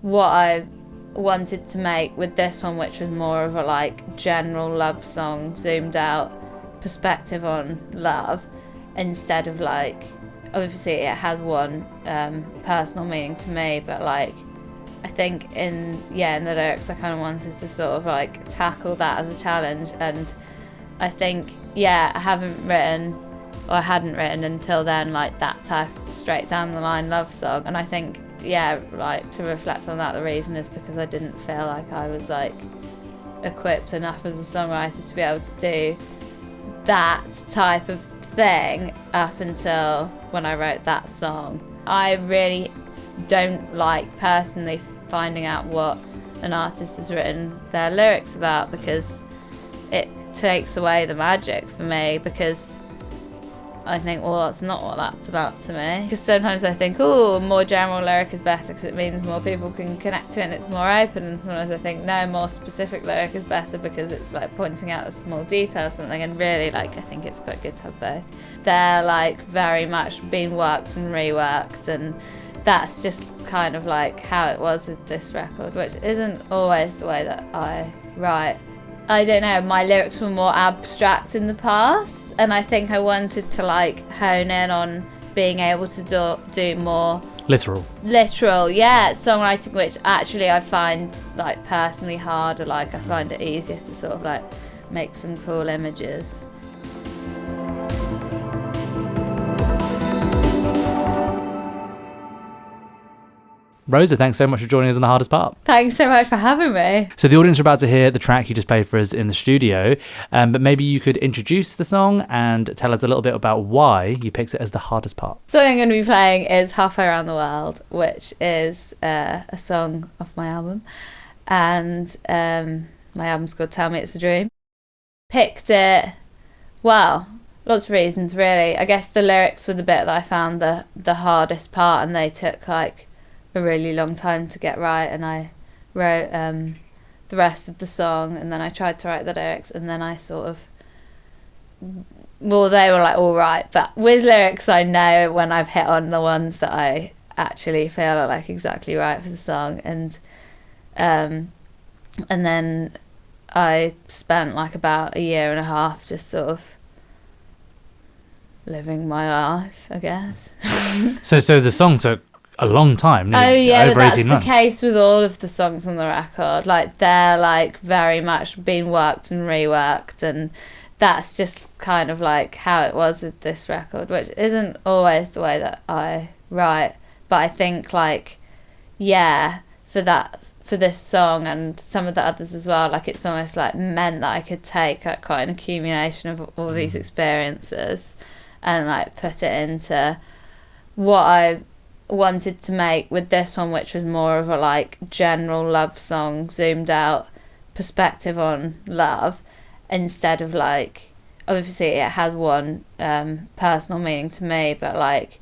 what I wanted to make with this one, which was more of a like general love song, zoomed out perspective on love, instead of like, obviously it has one personal meaning to me, but like I think in the lyrics I kind of wanted to sort of like tackle that as a challenge. And I think I hadn't written until then like that type of straight down the line love song. And I think like to reflect on that, the reason is because I didn't feel like I was like equipped enough as a songwriter to be able to do that type of thing up until when I wrote that song. I really don't like personally finding out what an artist has written their lyrics about, because it takes away the magic for me, because I think, well, that's not what that's about to me. Because sometimes I think, a more general lyric is better because it means more people can connect to it and it's more open. And sometimes I think, no, more specific lyric is better because it's like pointing out a small detail or something. And really, like, I think it's quite good to have both. They're like very much been worked and reworked, and that's just kind of like how it was with this record, which isn't always the way that I write. I don't know, my lyrics were more abstract in the past, and I think I wanted to like hone in on being able to do more literal songwriting, which actually I find like personally harder. Like I find it easier to sort of like make some cool images. Rosa, thanks so much for joining us on The Hardest Part. Thanks so much for having me. So the audience are about to hear the track you just played for us in the studio, but maybe you could introduce the song and tell us a little bit about why you picked it as the hardest part. The song I'm going to be playing is Halfway Around the World, which is a song off my album, and my album's called Tell Me It's a Dream. Picked it, well, lots of reasons really. I guess the lyrics were the bit that I found the hardest part, and they took like a really long time to get right, and I wrote the rest of the song, and then I tried to write the lyrics, and then I sort of, well, they were like all right, but with lyrics I know when I've hit on the ones that I actually feel are like exactly right for the song. And then I spent like about a year and a half just sort of living my life, I guess. So the song took a long time, over 18 months. That's the case with all of the songs on the record. Like they're like very much been worked and reworked, and that's just kind of like how it was with this record, which isn't always the way that I write. But I think like for this song and some of the others as well, like it's almost like meant that I could take like quite an accumulation of all these experiences and like put it into what I wanted to make with this one, which was more of a like general love song, zoomed out perspective on love, instead of like, obviously it has one personal meaning to me, but like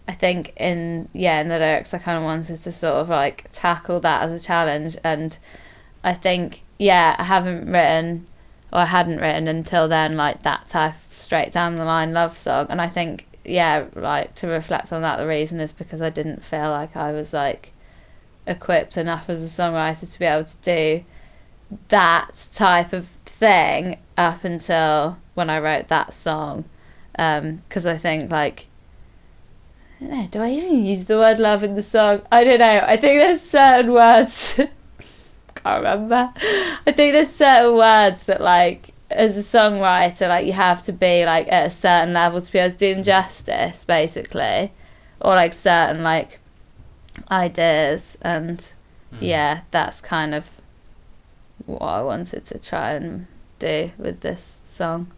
I think in the lyrics I kind of wanted to sort of like tackle that as a challenge. And I think I hadn't written until then like that type of straight down the line love song. And I think like to reflect on that, the reason is because I didn't feel like I was like equipped enough as a songwriter to be able to do that type of thing up until when I wrote that song. Because I think like, I don't know, do I even use the word love in the song? I don't know. I think there's certain words can't remember. I think there's certain words that like as a songwriter, like you have to be like at a certain level to be able to do them justice, basically, or like certain like ideas. And that's kind of what I wanted to try and do with this song.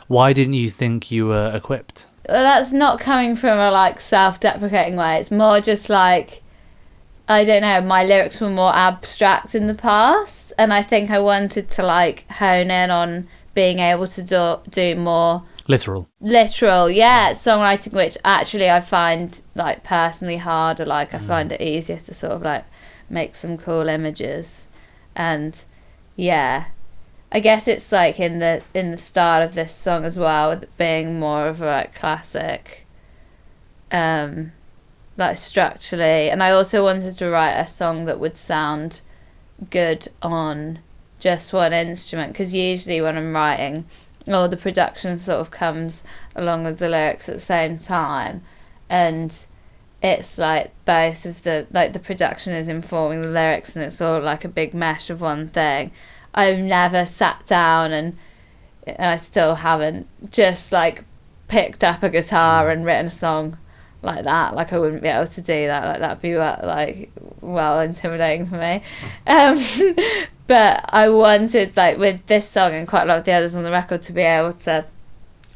Why didn't you think you were equipped? Well, that's not coming from a like self-deprecating way. It's more just like, I don't know, my lyrics were more abstract in the past, and I think I wanted to like hone in on being able to do more literal songwriting, which actually I find like personally harder. Like I find it easier to sort of like make some cool images. And I guess it's like in the style of this song as well, with it being more of a like classic like structurally, and I also wanted to write a song that would sound good on just one instrument, because usually when I'm writing, the production sort of comes along with the lyrics at the same time, and it's like both of the production is informing the lyrics, and it's all like a big mesh of one thing. I've never sat down and I still haven't just like picked up a guitar and written a song like that. Like, I wouldn't be able to do that. Like, that'd be well intimidating for me. But I wanted, like, with this song and quite a lot of the others on the record, to be able to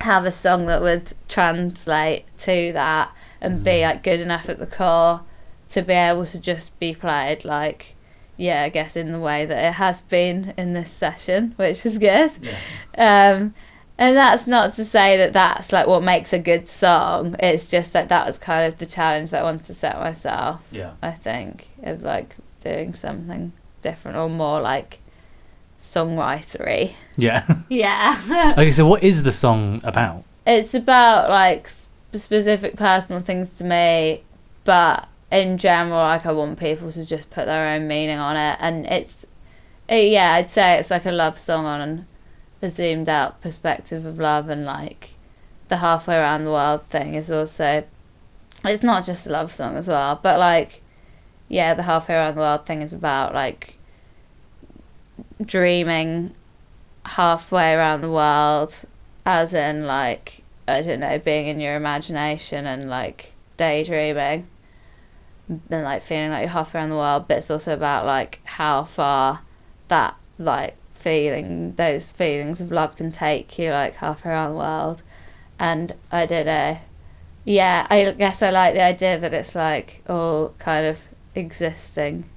have a song that would translate to that and be like good enough at the core to be able to just be played, like, I guess in the way that it has been in this session, which is good. And that's not to say that that's like what makes a good song. It's just that was kind of the challenge that I wanted to set myself. I think, of like doing something different or more like songwritery. Okay, so what is the song about? It's about like specific personal things to me, but in general, like, I want people to just put their own meaning on it, and I'd say it's like a love song on a zoomed out perspective of love, and like the halfway around the world thing is also, it's not just a love song as well, but like, the halfway around the world thing is about like dreaming halfway around the world, as in like, I don't know, being in your imagination and like daydreaming and like feeling like you're halfway around the world, but it's also about like how far that like those feelings of love can take you, like halfway around the world. And I don't know, I guess I like the idea that it's like all kind of existing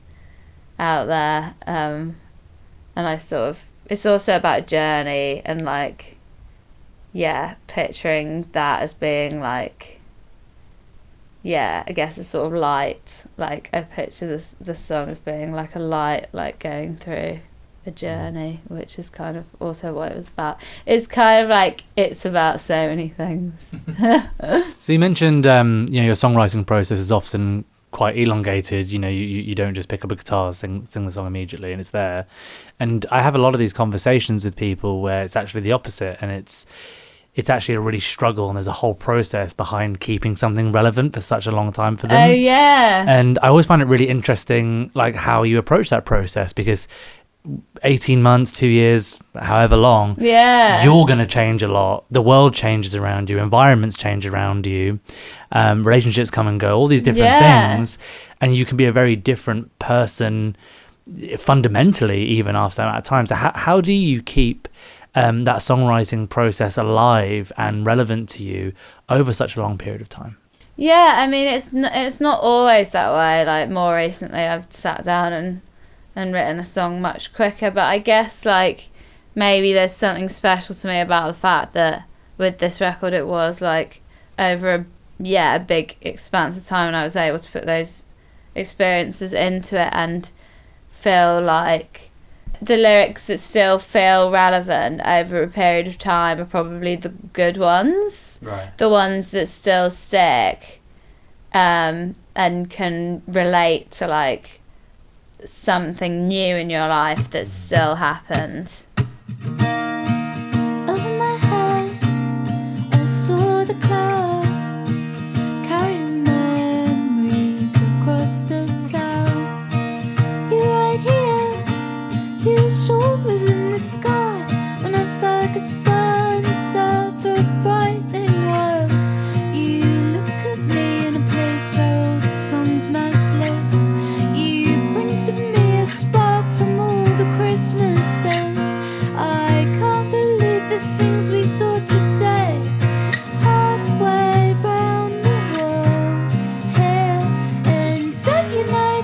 out there, and I sort of, it's also about a journey, and like picturing that as being like, I guess a sort of light, like I picture the song as being like a light, like going through a journey, which is kind of also what it was about. It's kind of like, it's about so many things. So you mentioned your songwriting process is often quite elongated. You don't just pick up a guitar, sing the song immediately and it's there. And I have a lot of these conversations with people where it's actually the opposite, and it's actually a really struggle, and there's a whole process behind keeping something relevant for such a long time for them. Oh yeah. And I always find it really interesting, like, how you approach that process, because 18 months, 2 years, however long, you're going to change a lot. The world changes around you, environments change around you, relationships come and go, all these different things, and you can be a very different person fundamentally even after that amount of time. So how do you keep that songwriting process alive and relevant to you over such a long period of time? I mean, it's not always that way. Like, more recently I've sat down and written a song much quicker, but I guess like maybe there's something special to me about the fact that with this record it was like over a big expanse of time, and I was able to put those experiences into it and feel like the lyrics that still feel relevant over a period of time are probably the good ones, the ones that still stick, and can relate to like something new in your life that still happened. Over my head, I saw the clouds carrying memories across the town. You're right here, you shore within the sky, when I felt like a sunset for a frightening world. You look at me in a place where all the songs must live. To me a spark from all the Christmases. I can't believe the things we saw today. Halfway round the world here, and don't you know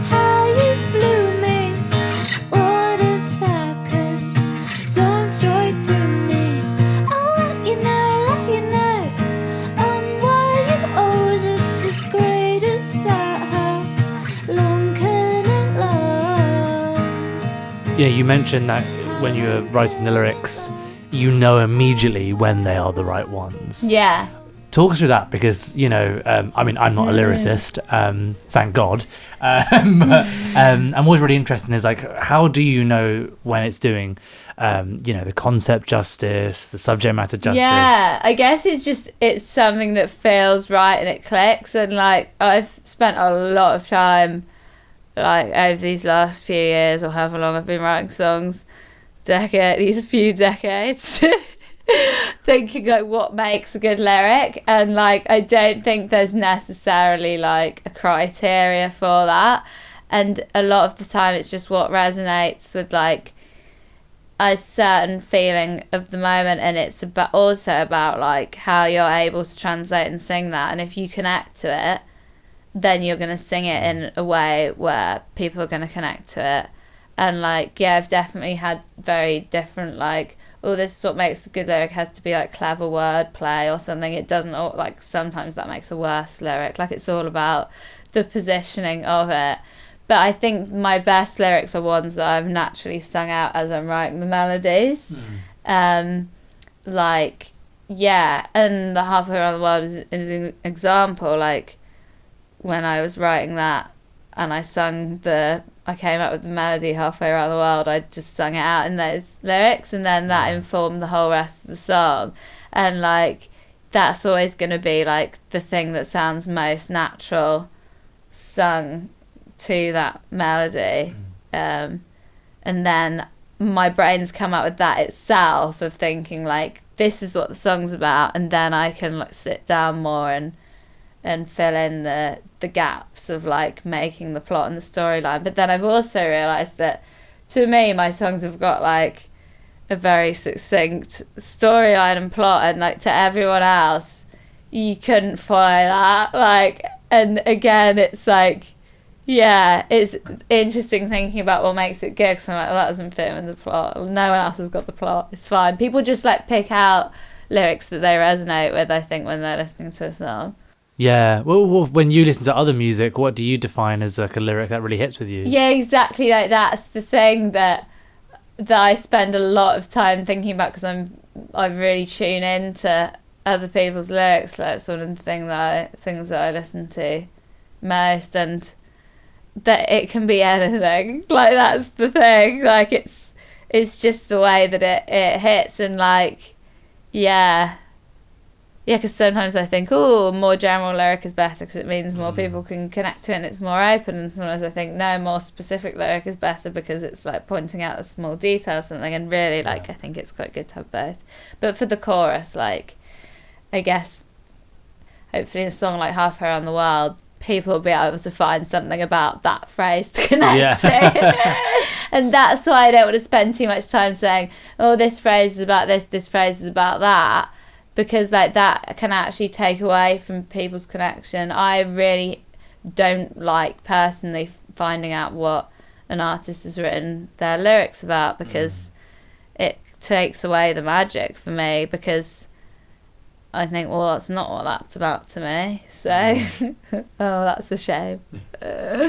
how you flew me? What if that could dance right through me? I'll let you know where you are, and it's as great as that. Long can it last? You mentioned that when you were writing the lyrics, you know immediately when they are the right ones. Talk us through that, because I mean, I'm not a lyricist, thank God. I'm always really interested in is like, how do you know when it's doing the concept justice, the subject matter justice? Yeah, I guess it's something that feels right and it clicks. And like, I've spent a lot of time like over these last few years, or however long I've been writing songs, these few decades, thinking like what makes a good lyric. And like, I don't think there's necessarily like a criteria for that. And a lot of the time it's just what resonates with like a certain feeling of the moment, and it's also about like how you're able to translate and sing that. And if you connect to it, then you're going to sing it in a way where people are going to connect to it. And like, yeah, I've definitely had very different like, oh, this is what makes a good lyric, has to be like clever wordplay or something. It doesn't, like sometimes that makes a worse lyric. Like, it's all about the positioning of it. But I think my best lyrics are ones that I've naturally sung out as I'm writing the melodies. Like, yeah, and the Halfway Around the World is an example. Like, when I was writing that and I came up with the melody Halfway Around the World, I just sung it out in those lyrics, and then that informed the whole rest of the song. And like, that's always going to be like the thing that sounds most natural sung to that melody. And then my brain's come up with that itself, of thinking like, this is what the song's about, and then I can like sit down more and fill in the gaps of like making the plot and the storyline. But then I've also realised that to me my songs have got like a very succinct storyline and plot, and like to everyone else you couldn't follow that. Like, and again, it's like, yeah, it's interesting thinking about what makes it good, because I'm like, well, that doesn't fit with the plot. No one else has got the plot. It's fine. People just like pick out lyrics that they resonate with, I think, when they're listening to a song. Yeah. Well, when you listen to other music, what do you define as like a lyric that really hits with you? Yeah, exactly. Like, that's the thing that I spend a lot of time thinking about, because I really tune into other people's lyrics. Like, it's one of the things that I listen to most, and that it can be anything. Like, that's the thing. Like, it's just the way that it hits. And like, yeah, because sometimes I think, oh, more general lyric is better because it means more people can connect to it and it's more open. And sometimes I think, no, more specific lyric is better because it's like pointing out a small detail or something. And really, like, I think it's quite good to have both. But for the chorus, like, I guess hopefully in a song like Halfway Around the World, people will be able to find something about that phrase to connect to. And that's why I don't want to spend too much time saying, oh, this phrase is about this phrase is about that, because like that can actually take away from people's connection. I really don't like personally finding out what an artist has written their lyrics about, because it takes away the magic for me, because I think, well, that's not what that's about to me. So, oh, that's a shame.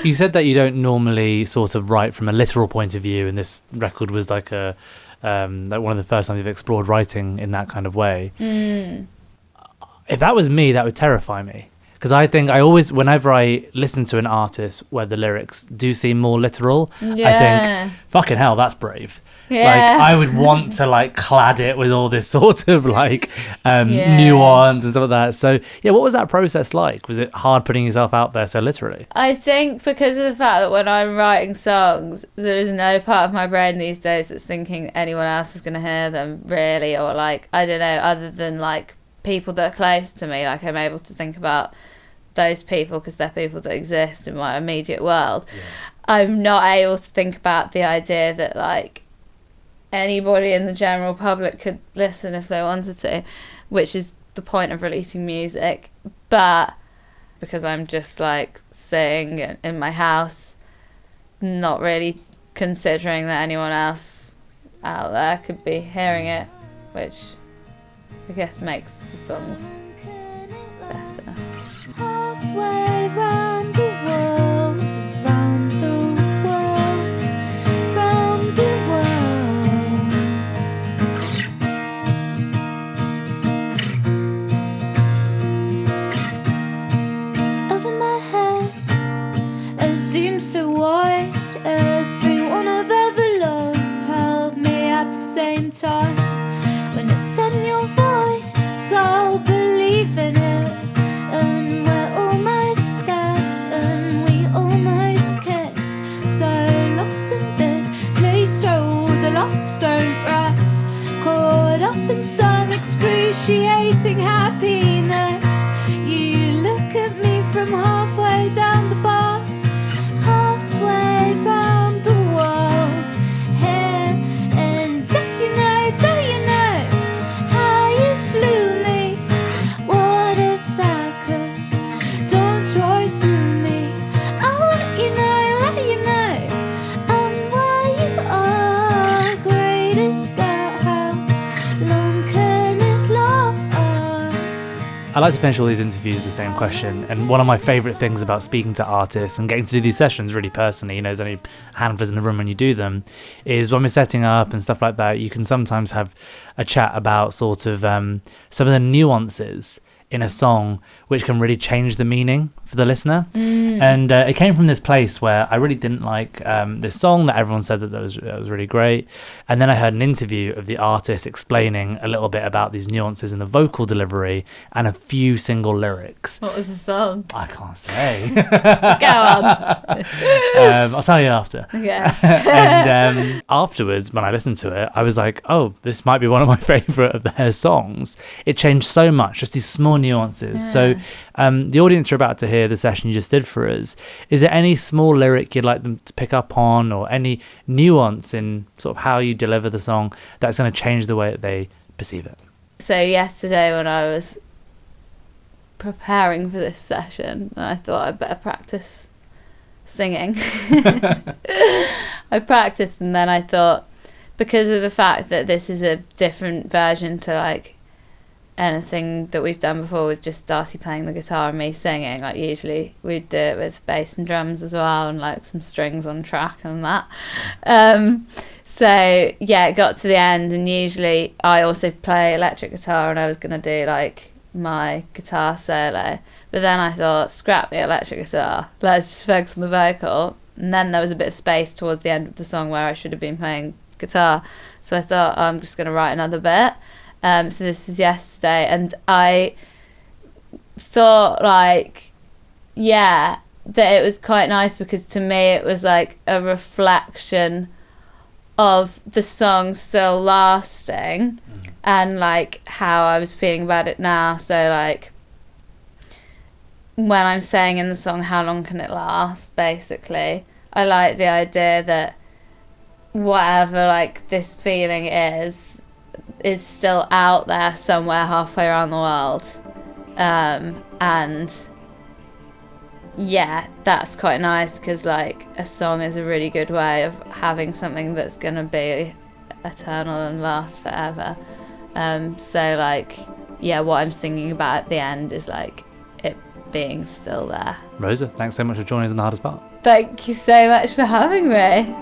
You said that you don't normally sort of write from a literal point of view, and this record was like like one of the first times you've explored writing in that kind of way. If that was me, that would terrify me. Because I think I always, whenever I listen to an artist where the lyrics do seem more literal, I think, fucking hell, that's brave. Like, I would want to like clad it with all this sort of like nuance and stuff like that. So yeah, what was that process like? Was it hard putting yourself out there so literally? I think because of the fact that when I'm writing songs, there is no part of my brain these days that's thinking anyone else is going to hear them, really, or like, I don't know, other than like people that are close to me. Like, I'm able to think about those people because they're people that exist in my immediate world. I'm not able to think about the idea that like anybody in the general public could listen if they wanted to, which is the point of releasing music. But because I'm just like sitting in my house, not really considering that anyone else out there could be hearing it, which I guess makes the songs better. Halfway round the world, round the world, round the world. same time. When it's in your voice, I'll believe in it. And we're almost there, and we almost kissed. So lost in this place, throw the lights don't rest. Caught up in some excruciating happiness. You look at me from halfway down the bar, halfway round the world here. And do you know how you flew me? What if that could dance right through me? I'll let you know where you are. Great is that, how long can it last? I like to finish all these interviews with the same question, and one of my favourite things about speaking to artists and getting to do these sessions really personally, there's only handfuls in the room when you do them, is when we're setting up and stuff like that, you can sometimes have a chat about sort of some of the nuances in a song which can really change the meaning for the listener. And it came from this place where I really didn't like this song that everyone said that was really great, and then I heard an interview of the artist explaining a little bit about these nuances in the vocal delivery and a few single lyrics. What was the song? I can't say. Go on. I'll tell you after. Okay. And afterwards, when I listened to it, I was like, oh, this might be one of my favourite of their songs. It changed so much, just these small nuances. Yeah. So the audience are about to hear the session you just did for us. Is there any small lyric you'd like them to pick up on, or any nuance in sort of how you deliver the song that's going to change the way that they perceive it? So yesterday when I was preparing for this session, I thought I'd better practice singing. I practiced, and then I thought, because of the fact that this is a different version to like anything that we've done before with just Darcy playing the guitar and me singing, like usually we'd do it with bass and drums as well, and like some strings on track and that. So yeah, it got to the end, and usually I also play electric guitar, and I was gonna do like my guitar solo, but then I thought, scrap the electric guitar, let's just focus on the vocal. And then there was a bit of space towards the end of the song where I should have been playing guitar, so I thought, I'm just gonna write another bit. So this was yesterday, and I thought, like, yeah, that it was quite nice, because to me it was like a reflection of the song still lasting, and like how I was feeling about it now. So like when I'm saying in the song, how long can it last, basically, I like the idea that whatever like this feeling is still out there somewhere halfway around the world. And yeah, that's quite nice, because like a song is a really good way of having something that's gonna be eternal and last forever. So like, yeah, what I'm singing about at the end is like it being still there. Rosa, thanks so much for joining us on The Hardest Part. Thank you so much for having me.